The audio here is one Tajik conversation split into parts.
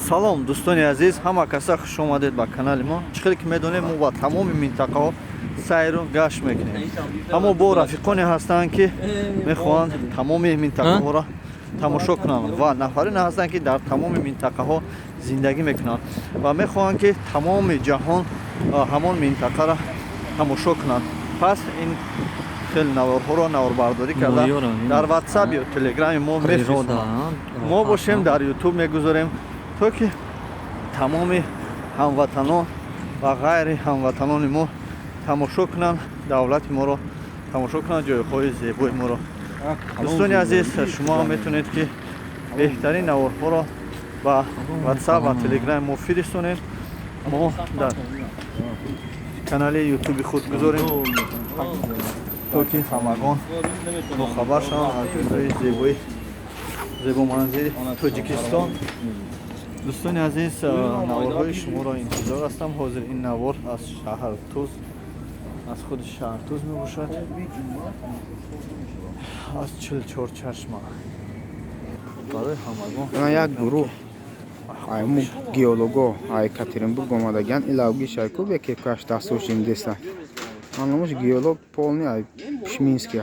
салом дӯстони азиз, ҳама каса хуш омадед ба канали мо. Чӣ ки медонем мо ба тамоми минтақаҳо сайру гашт мекунем. Аммо бо рафиқоне ҳастанд ки мехоҳанд тамоми минтақаҳоро тамошо кунанд ва нафарине ҳастанд ки дар тамоми минтақаҳо зиндагӣ мекунанд ва мехоҳанд ки тамоми ҷаҳон ҳамон минтақаро тамошо кунанд. Пас ин хеле наворҳоро наворбардорӣ карда дар WhatsApp ё Telegram мо мефиристанд. Мо бошем дар YouTube мегузорем то ки тамоми ҳамватанон ва ғайри ҳамватанони мо тамошо кунанд, давлати моро тамошо кунанд, ҷойҳои зебои моро. дӯстони азиз, шумо ҳам метавонед ки беҳтарин наворҳоро ба WhatsApp ва Telegram мо фиристонед. мо дар канали YouTube худ гузорем то ки ҳамагон бохабар шаванд аз ҷойҳои зебои зебоманзили Тоҷикистон. дӯстони азиз, наворҳои шуморо интизор ҳастам. ҳозир ин навор аз шаҳр Туз, аз худи шаҳр Туз мебошад, аз Чилчорчашма. барои ҳамагон як гурӯҳ геолого Екатеринбург омадаган илавги шайкубе ки каш дастошим деса аномуш геолог полни Пшминский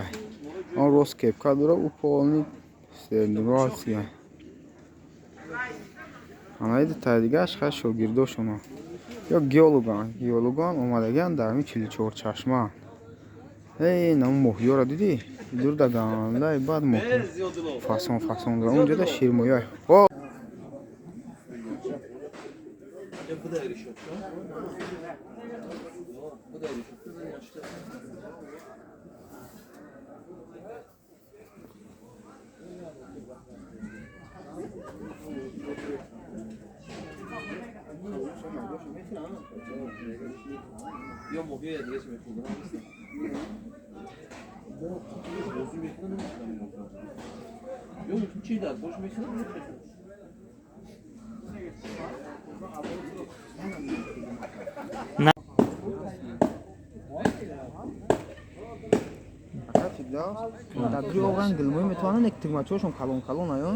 он рост кепка дура у полни сенурация анаиди тайдигаш ха шогирдошуно ё геологан омадаган дар ми Чилчорчашма. нам моҳиёро дидӣ дурдаган лай бад моҳи фасон дора унҷода ширмояй یا موقعی دیگه چه میخوام یا تو چی داد باش میکنم дадри оган гилмои метавонанд як тигмачошон калон аё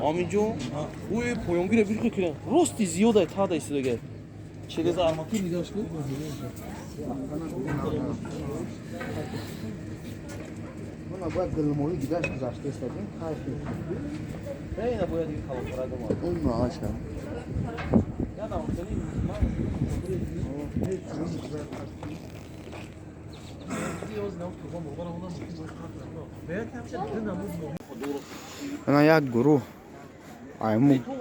аминҷо ӯ поёнгиро бирқи кунем рости зиёда тада истодага чегез арматур нигашку Ona bayağı gılmoyu gider kızartı istedin. Hayır. Neyine boya değil kalan para da var. Olma aşağı. Ya da senin як гурӯҳ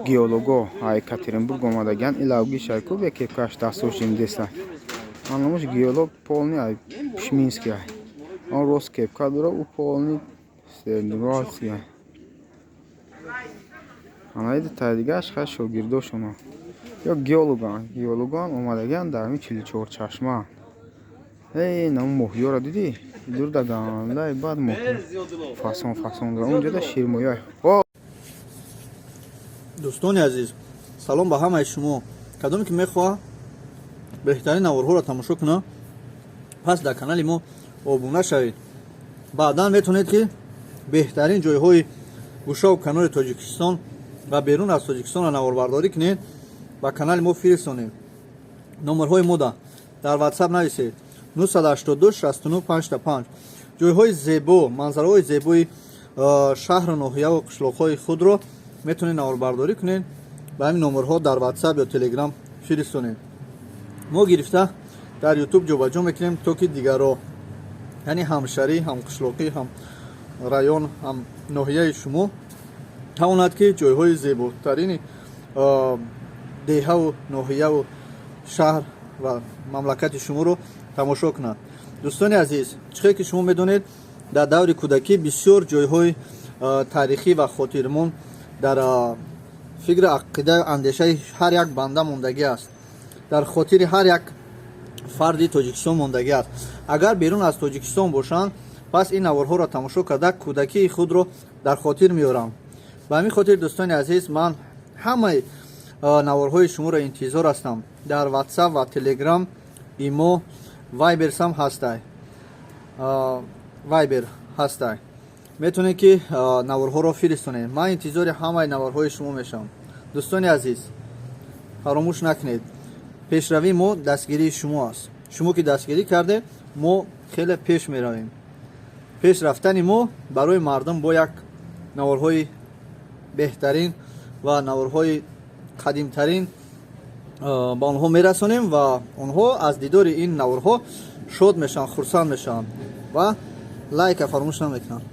геолого Екатеринбург омадаган илавги шайкубе ки каш дастошим деса аномуш геолог полни Пшминский он рост кепка дура у полни сенурация анаиди тайдигаш ха шогирдошуно ё геологан омадаган дар ми Чилчорчашма. нам моҳиёро дидӣ дурдаган лай бад моҳи фасон дора унҷода ширмояй дӯстони азиз, салом ба ҳамаи шумо. кадоме ки мехоҳад беҳтарин наворҳоро тамошо кунад, пас дар канали мо обуна шавед. баъдан метавонед ки беҳтарин ҷойҳои гӯшаву канори Тоҷикистон ва берун аз Тоҷикистонро наворбардорӣ кунед, ба канали мо фиристонед. номерҳои мо дар WhatsApp нависед 982 69 555. ҷойҳои зебо, манзараҳои зебои шаҳру ноҳияву қишлоқҳои худро метавонед наворбардорӣ кунед. ба ҳамин номерҳо дар WhatsApp ё Telegram фиристонед. мо гирифта дар ютуб ҷобаҷо мекунем то ки дигарро яъне ҳамшарӣ ҳам қишлоқӣ ҳам район ҳам ноҳияи шумо тавонад ки ҷойҳои зеботарини деҳаву ноҳияву шаҳр ва мамлакати шуморо тамошо кунад. дӯстони азиз, чихеле ки шумо медонед дар даври кӯдакӣ бисёр ҷойҳои таърихӣ ва хотирмон дар фикри ақидаю андешаи ҳар як банда мондагӣ аст, дар хотири ҳар як фарди тоҷикистон мондагӣ аст. агар берун аз тоҷикистон бошанд, пас ин наворҳоро тамошо карда кӯдакии худро дар хотир меоранд. ба ҳамин хотир дӯстони азиз, ман ҳамаи наворҳои шуморо интизор ҳастам. дар ватсап ва телеграм, имо, вайберсам ҳастай, вайбер ҳастай, метавонед ки наворҳоро фиристонед. ман интизори ҳамаи наворҳои шумо мешавам. дӯстони азиз, фаромӯш накунед, пешравии мо дастгирии шумо аст. шумо ки дастгирӣ кардед, мо хеле пеш меравем. пеш рафтани мо барои мардум бо як наворҳои беҳтарин ва наворҳои қадимтарин ба онҳо мерасонем ва онҳо аз дидори ин наворҳо шод мешаванд, хурсанд мешаванд ва лайка фаромӯш намекунанд.